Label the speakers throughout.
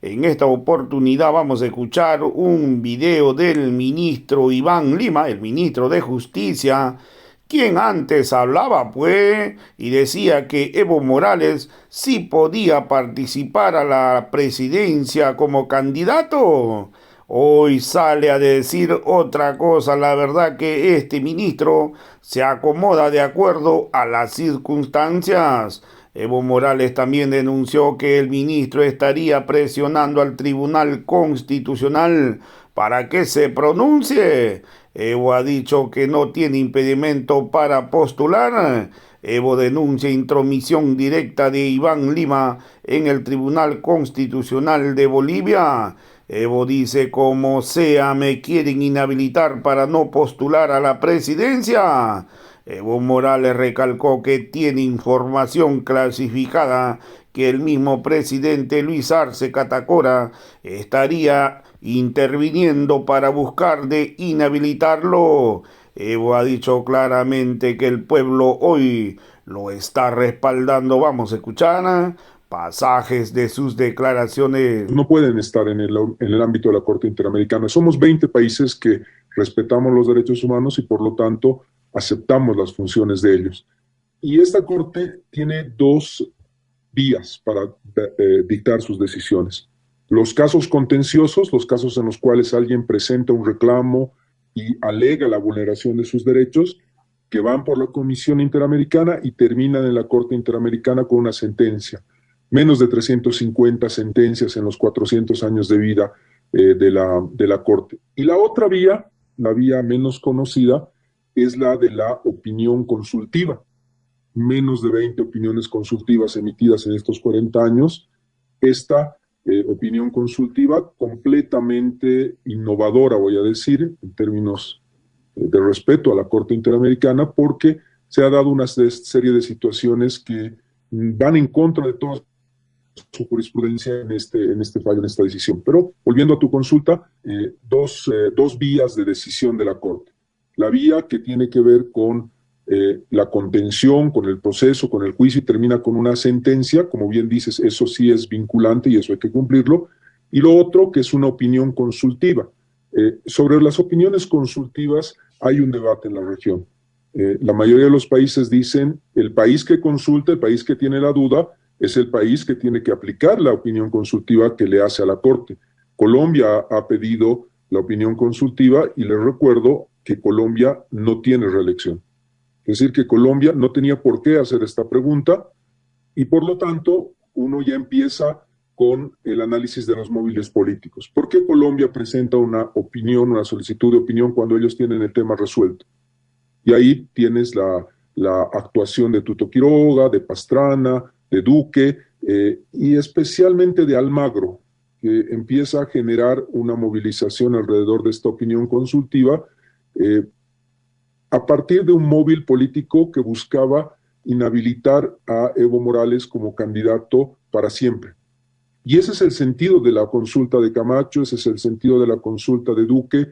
Speaker 1: En esta oportunidad vamos a escuchar un video del ministro Iván Lima, el ministro de Justicia, quien antes hablaba, pues, y decía que Evo Morales sí podía participar a la presidencia como candidato. Hoy sale a decir otra cosa. La verdad que este ministro se acomoda de acuerdo a las circunstancias. Evo Morales también denunció que el ministro estaría presionando al Tribunal Constitucional para que se pronuncie. Evo ha dicho que no tiene impedimento para postular. Evo denuncia intromisión directa de Iván Lima en el Tribunal Constitucional de Bolivia. Evo dice, como sea, me quieren inhabilitar para no postular a la presidencia. Evo Morales recalcó que tiene información clasificada que el mismo presidente Luis Arce Catacora estaría interviniendo para buscar de inhabilitarlo. Evo ha dicho claramente que el pueblo hoy lo está respaldando. Vamos a escuchar pasajes de sus declaraciones.
Speaker 2: No pueden estar en el ámbito de la Corte Interamericana. Somos 20 países que respetamos los derechos humanos y por lo tanto aceptamos las funciones de ellos. Y esta Corte tiene dos vías para dictar sus decisiones. Los casos contenciosos, los casos en los cuales alguien presenta un reclamo y alega la vulneración de sus derechos, que van por la Comisión Interamericana y terminan en la Corte Interamericana con una sentencia. Menos de 350 sentencias en los 400 años de vida de la Corte. Y la otra vía, la vía menos conocida, es la de la opinión consultiva. Menos de 20 opiniones consultivas emitidas en estos 40 años. Esta opinión consultiva completamente innovadora, voy a decir, en términos de respeto a la Corte Interamericana, porque se ha dado una serie de situaciones que van en contra de toda su jurisprudencia en este fallo, en esta decisión. Pero volviendo a tu consulta, dos vías de decisión de la Corte. La vía que tiene que ver con la contención, con el proceso, con el juicio y termina con una sentencia, como bien dices, eso sí es vinculante y eso hay que cumplirlo. Y lo otro, que es una opinión consultiva. Sobre las opiniones consultivas hay un debate en la región. La mayoría de los países dicen, el país que consulta, el país que tiene la duda, es el país que tiene que aplicar la opinión consultiva que le hace a la Corte. Colombia ha pedido la opinión consultiva y les recuerdo que Colombia no tiene reelección. Es decir, que Colombia no tenía por qué hacer esta pregunta y por lo tanto uno ya empieza con el análisis de los móviles políticos. ¿Por qué Colombia presenta una opinión, una solicitud de opinión cuando ellos tienen el tema resuelto? Y ahí tienes la actuación de Tuto Quiroga, de Pastrana, de Duque y especialmente de Almagro, que empieza a generar una movilización alrededor de esta opinión consultiva a partir de un móvil político que buscaba inhabilitar a Evo Morales como candidato para siempre. Y ese es el sentido de la consulta de Camacho, ese es el sentido de la consulta de Duque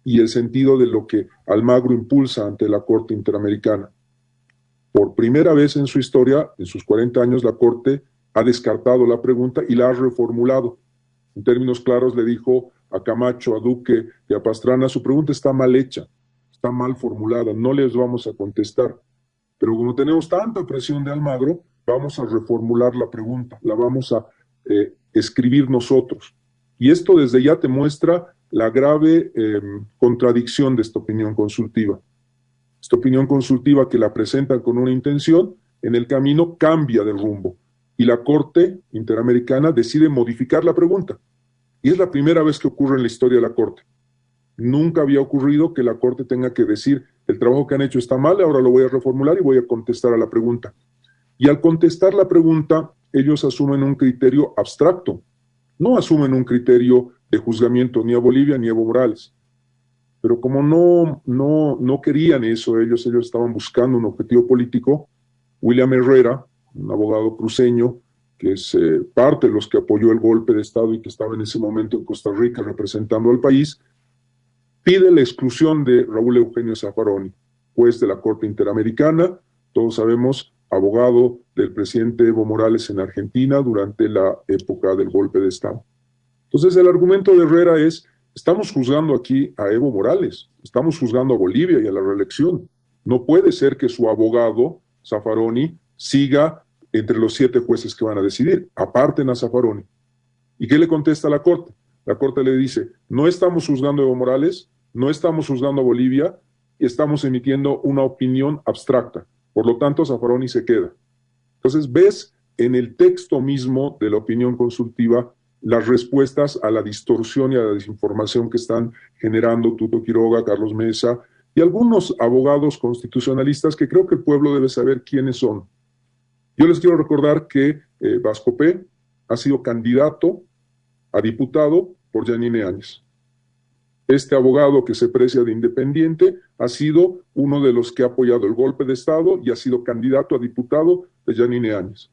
Speaker 2: y el sentido de lo que Almagro impulsa ante la Corte Interamericana. Por primera vez en su historia, en sus 40 años, la Corte ha descartado la pregunta y la ha reformulado. En términos claros le dijo a Camacho, a Duque y a Pastrana, su pregunta está mal hecha, está mal formulada, no les vamos a contestar. Pero como tenemos tanta presión de Almagro, vamos a reformular la pregunta, la vamos a escribir nosotros. Y esto desde ya te muestra la grave contradicción de esta opinión consultiva. Esta opinión consultiva que la presentan con una intención, en el camino cambia de rumbo y la Corte Interamericana decide modificar la pregunta. Y es la primera vez que ocurre en la historia de la Corte. Nunca había ocurrido que la Corte tenga que decir, el trabajo que han hecho está mal, ahora lo voy a reformular y voy a contestar a la pregunta. Y al contestar la pregunta, ellos asumen un criterio abstracto. No asumen un criterio de juzgamiento ni a Bolivia ni a Evo Morales. Pero como no querían eso, ellos estaban buscando un objetivo político, William Herrera, un abogado cruceño, que es parte de los que apoyó el golpe de Estado y que estaba en ese momento en Costa Rica representando al país, pide la exclusión de Raúl Eugenio Zaffaroni, juez de la Corte Interamericana, todos sabemos, abogado del presidente Evo Morales en Argentina durante la época del golpe de Estado. Entonces el argumento de Herrera es, estamos juzgando aquí a Evo Morales, estamos juzgando a Bolivia y a la reelección. No puede ser que su abogado, Zaffaroni, siga entre los 7 jueces que van a decidir. Aparten a Zaffaroni. ¿Y qué le contesta la Corte? La Corte le dice, no estamos juzgando a Evo Morales, no estamos juzgando a Bolivia, estamos emitiendo una opinión abstracta. Por lo tanto, Zaffaroni se queda. Entonces, ves en el texto mismo de la opinión consultiva las respuestas a la distorsión y a la desinformación que están generando Tuto Quiroga, Carlos Mesa y algunos abogados constitucionalistas que creo que el pueblo debe saber quiénes son. Yo les quiero recordar que Vasco P. ha sido candidato a diputado por Yanine Áñez. Este abogado que se precia de independiente ha sido uno de los que ha apoyado el golpe de Estado y ha sido candidato a diputado de Yanine Áñez.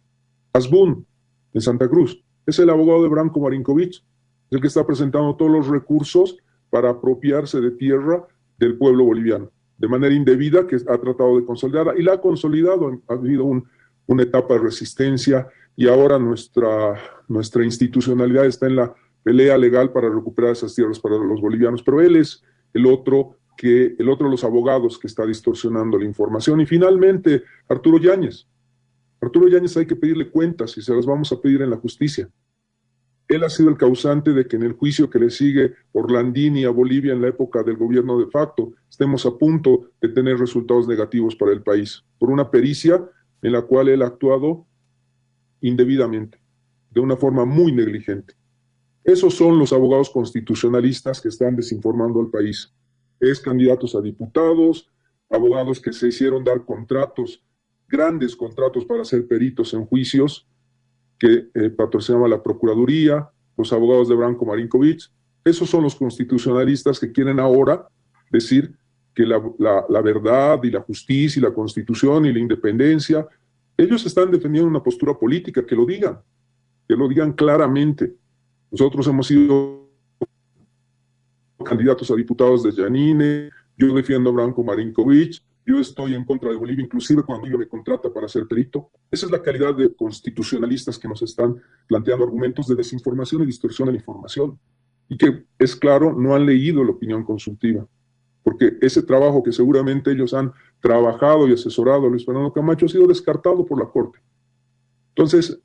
Speaker 2: Asbun, en Santa Cruz, es el abogado de Branko Marinkovic, es el que está presentando todos los recursos para apropiarse de tierra del pueblo boliviano, de manera indebida, que ha tratado de consolidarla y la ha consolidado. Ha habido una etapa de resistencia y ahora nuestra institucionalidad está en la pelea legal para recuperar esas tierras para los bolivianos, pero él es el otro de los abogados que está distorsionando la información. Y finalmente, Arturo Yáñez. Arturo Yáñez hay que pedirle cuentas y se las vamos a pedir en la justicia. Él ha sido el causante de que en el juicio que le sigue Orlandini a Bolivia en la época del gobierno de facto estemos a punto de tener resultados negativos para el país, por una pericia en la cual él ha actuado indebidamente, de una forma muy negligente. Esos son los abogados constitucionalistas que están desinformando al país. Es candidatos a diputados, abogados que se hicieron dar contratos, grandes contratos para ser peritos en juicios que patrocinaba la Procuraduría, los abogados de Branko Marinkovic. Esos son los constitucionalistas que quieren ahora decir que la verdad y la justicia y la Constitución y la independencia, ellos están defendiendo una postura política, que lo digan claramente. Nosotros hemos sido candidatos a diputados de Yanine, yo defiendo a Branko Marinkovic, yo estoy en contra de Bolivia, inclusive cuando yo me contrata para ser perito. Esa es la calidad de constitucionalistas que nos están planteando argumentos de desinformación y distorsión de la información. Y que, es claro, no han leído la opinión consultiva, porque ese trabajo que seguramente ellos han trabajado y asesorado a Luis Fernando Camacho ha sido descartado por la Corte. Entonces,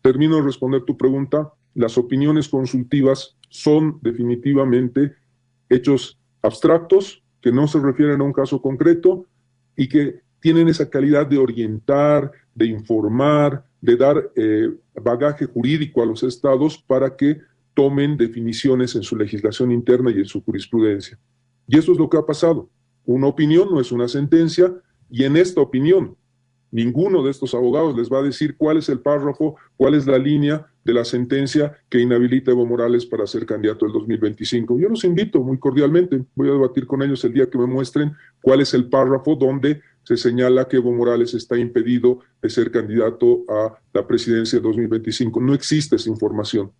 Speaker 2: termino de responder tu pregunta. Las opiniones consultivas son definitivamente hechos abstractos que no se refieren a un caso concreto y que tienen esa calidad de orientar, de informar, de dar bagaje jurídico a los estados para que tomen definiciones en su legislación interna y en su jurisprudencia. Y eso es lo que ha pasado. Una opinión no es una sentencia, y en esta opinión ninguno de estos abogados les va a decir cuál es el párrafo, cuál es la línea de la sentencia que inhabilita a Evo Morales para ser candidato del 2025. Yo los invito muy cordialmente, voy a debatir con ellos el día que me muestren cuál es el párrafo donde se señala que Evo Morales está impedido de ser candidato a la presidencia del 2025. No existe esa información.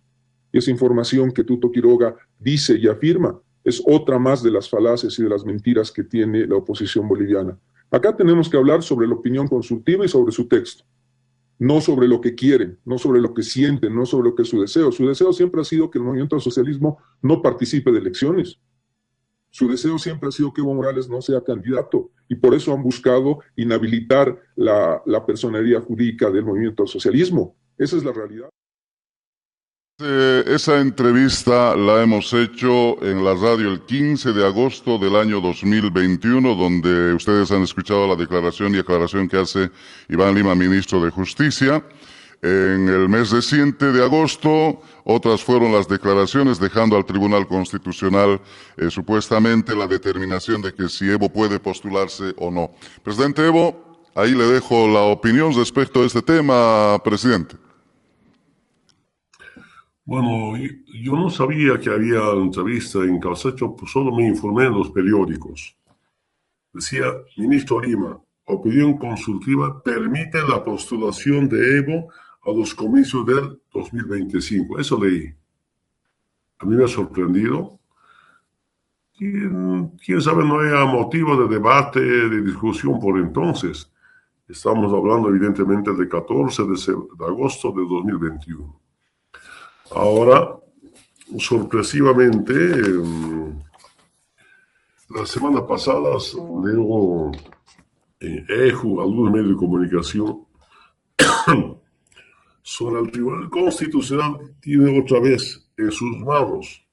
Speaker 2: Y esa información que Tuto Quiroga dice y afirma es otra más de las falacias y de las mentiras que tiene la oposición boliviana. Acá tenemos que hablar sobre la opinión consultiva y sobre su texto, no sobre lo que quieren, no sobre lo que sienten, no sobre lo que es su deseo. Su deseo siempre ha sido que el movimiento al socialismo no participe de elecciones. Su deseo siempre ha sido que Evo Morales no sea candidato, y por eso han buscado inhabilitar la personería jurídica del movimiento al socialismo. Esa es la realidad.
Speaker 3: Esa entrevista la hemos hecho en la radio el 15 de agosto del año 2021, donde ustedes han escuchado la declaración y aclaración que hace Iván Lima, ministro de Justicia. En el mes reciente de agosto, otras fueron las declaraciones dejando al Tribunal Constitucional supuestamente la determinación de que si Evo puede postularse o no. Presidente Evo, ahí le dejo la opinión respecto a este tema, presidente.
Speaker 4: Bueno, yo no sabía que había entrevista en Calcecho, pues solo me informé en los periódicos. Decía, ministro Lima, opinión consultiva permite la postulación de Evo a los comicios del 2025. Eso leí. A mí me ha sorprendido. ¿Quién sabe, no haya motivo de debate, de discusión por entonces? Estamos hablando evidentemente de 14 de agosto de 2021. Ahora, sorpresivamente, la semana pasada leo en EJU, algunos medios de comunicación, sobre el Tribunal Constitucional tiene otra vez en sus manos,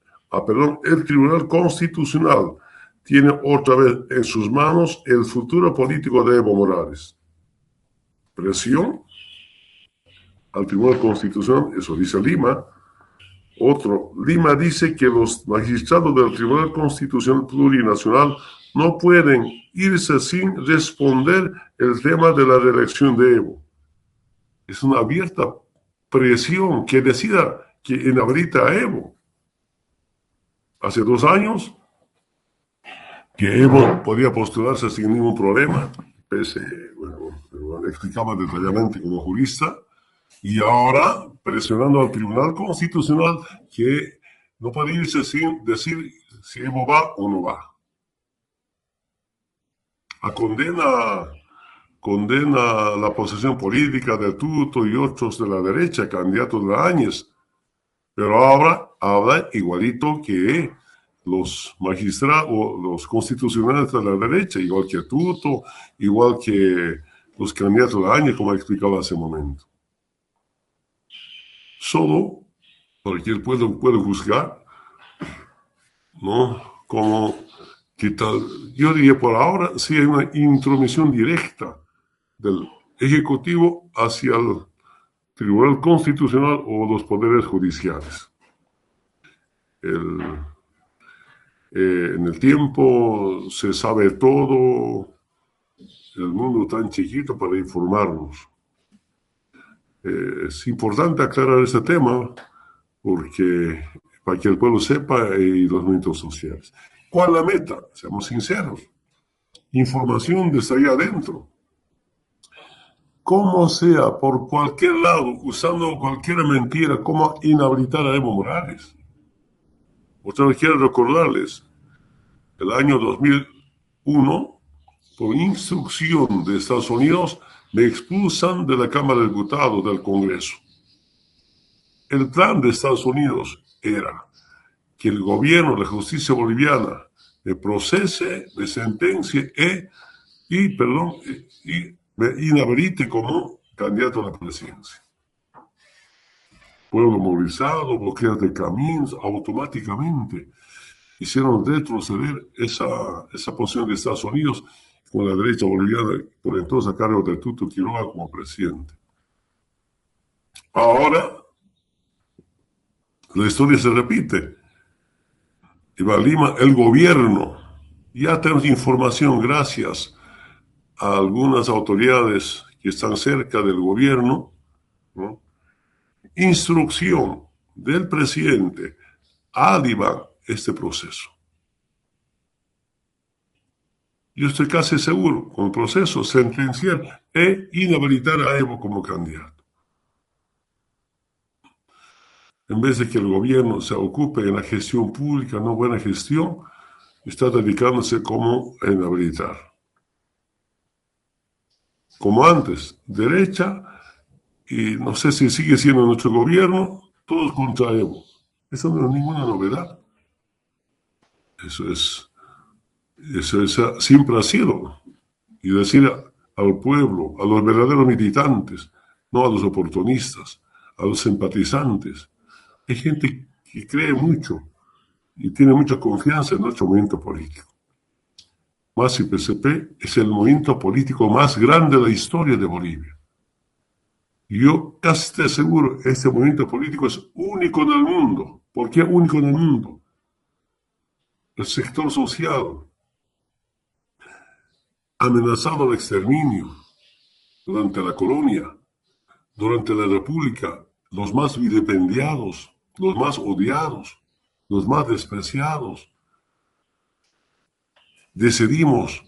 Speaker 4: perdón, el Tribunal Constitucional tiene otra vez en sus manos el futuro político de Evo Morales. Presión al Tribunal Constitucional, eso dice Lima. Lima dice que los magistrados del Tribunal Constitucional Plurinacional no pueden irse sin responder el tema de la reelección de Evo. Es una abierta presión que decida que inhabilita a Evo. Hace 2 años que Evo podía postularse sin ningún problema, lo explicaba detalladamente como jurista, y ahora presionando al Tribunal Constitucional que no puede irse sin decir si Evo va o no va. Condena la posesión política de Tuto y otros de la derecha, candidatos de Áñez, pero ahora habla igualito que los magistrados o los constitucionales de la derecha, igual que Tuto, igual que los candidatos de Áñez, como explicaba hace un momento. Solo cualquier puede juzgar, ¿no? Como que tal, yo diría por ahora, sí hay una intromisión directa del Ejecutivo hacia el Tribunal Constitucional o los poderes judiciales. En el tiempo se sabe todo, el mundo tan chiquito para informarnos. Es importante aclarar este tema porque para que el pueblo sepa y los movimientos sociales. ¿Cuál es la meta? Seamos sinceros. Información desde allá adentro. Como sea, por cualquier lado, usando cualquier mentira, cómo inhabilitar a Evo Morales. Otra vez quiero recordarles, el año 2001, por instrucción de Estados Unidos, me expulsan de la Cámara de Diputados del Congreso. El plan de Estados Unidos era que el gobierno, la justicia boliviana, me procese, me sentencie y me inhabilite como candidato a la presidencia. Pueblo movilizado, bloqueos de caminos, automáticamente hicieron retroceder esa posición de Estados Unidos con la derecha boliviana, por entonces a cargo de Tuto Quiroga como presidente. Ahora, la historia se repite. Iván Lima, el gobierno, ya tenemos información gracias a algunas autoridades que están cerca del gobierno, ¿no? Instrucción del presidente a Iván este proceso. Yo estoy casi seguro, con el proceso, sentenciar e inhabilitar a Evo como candidato. En vez de que el gobierno se ocupe en la gestión pública, no buena gestión, está dedicándose como a inhabilitar. Como antes, derecha, y no sé si sigue siendo nuestro gobierno, todos contra Evo. Eso no es ninguna novedad. Eso siempre ha sido. Y decir al pueblo, a los verdaderos militantes, no a los oportunistas, a los simpatizantes. Hay gente que cree mucho y tiene mucha confianza en nuestro movimiento político. MAS y PCP es el movimiento político más grande de la historia de Bolivia. Y yo casi estoy seguro que este movimiento político es único en el mundo. ¿Por qué único en el mundo? El sector social, amenazado de exterminio durante la colonia, durante la república, los más vilipendiados, los más odiados, los más despreciados. Decidimos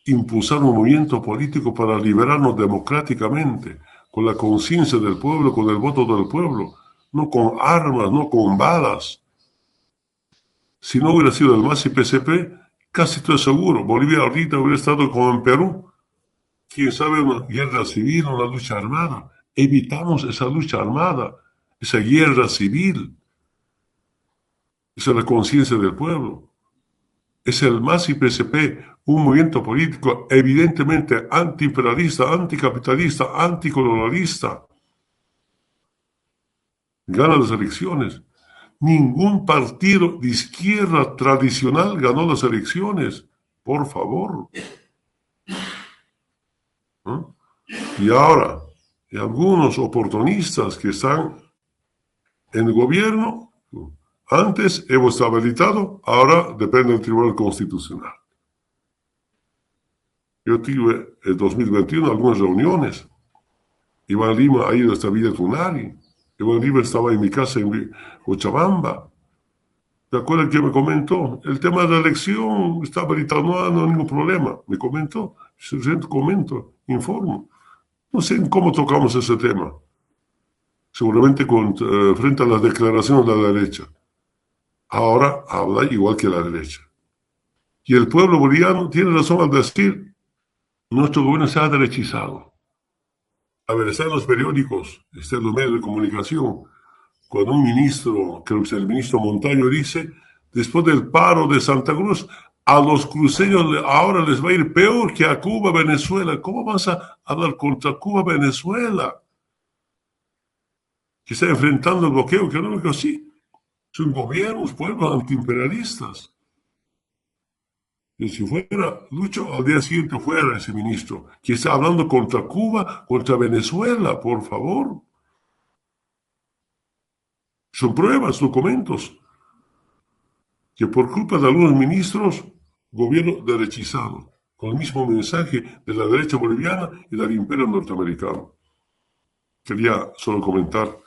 Speaker 4: impulsar un movimiento político para liberarnos democráticamente, con la conciencia del pueblo, con el voto del pueblo, no con armas, no con balas. Si no hubiera sido el MAS y PCP, casi estoy seguro, Bolivia ahorita hubiera estado como en Perú. Quién sabe, una guerra civil, una lucha armada. Evitamos esa lucha armada, esa guerra civil. Esa es la conciencia del pueblo. Es el MAS y PSP, un movimiento político evidentemente antiimperialista, anticapitalista, anticolonialista. Gana las elecciones. Ningún partido de izquierda tradicional ganó las elecciones. Por favor. ¿No? Y ahora, algunos oportunistas que están en el gobierno, antes hemos estado habilitado, ahora depende del Tribunal Constitucional. Yo tuve en 2021 algunas reuniones. Iván Lima ha ido hasta Villa Tunari. Iván Lima estaba en mi casa en Cochabamba. ¿Te acuerdas que me comentó? El tema de la elección está habilitado, no hay ningún problema. Me comentó, comento, informo. No sé cómo tocamos ese tema. Seguramente frente a las declaraciones de la derecha. Ahora habla igual que la derecha. Y el pueblo boliviano tiene razón al decir, nuestro gobierno se ha derechizado. A ver, está en los periódicos, está en los medios de comunicación, cuando un ministro, creo que es el ministro Montaño, dice, después del paro de Santa Cruz, a los cruceños ahora les va a ir peor que a Cuba, Venezuela. ¿Cómo vas a hablar contra Cuba, Venezuela? Que está enfrentando el bloqueo económico, sí. Son gobiernos, pueblos antiimperialistas. Y si fuera Lucho, al día siguiente fuera ese ministro, que está hablando contra Cuba, contra Venezuela, por favor. Son pruebas, documentos, que por culpa de algunos ministros, gobierno derechizado, con el mismo mensaje de la derecha boliviana y del imperio norteamericano. Quería solo comentar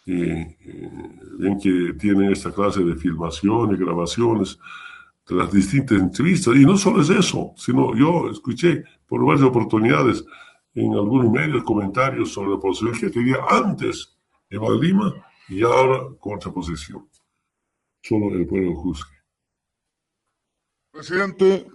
Speaker 4: bien que tienen esta clase de filmaciones, grabaciones de las distintas entrevistas. Y no solo es eso, sino yo escuché por varias oportunidades en algunos medios comentarios sobre la posición que tenía antes Iván Lima y ahora contraposición. Solo el pueblo juzgue.
Speaker 3: Presidente,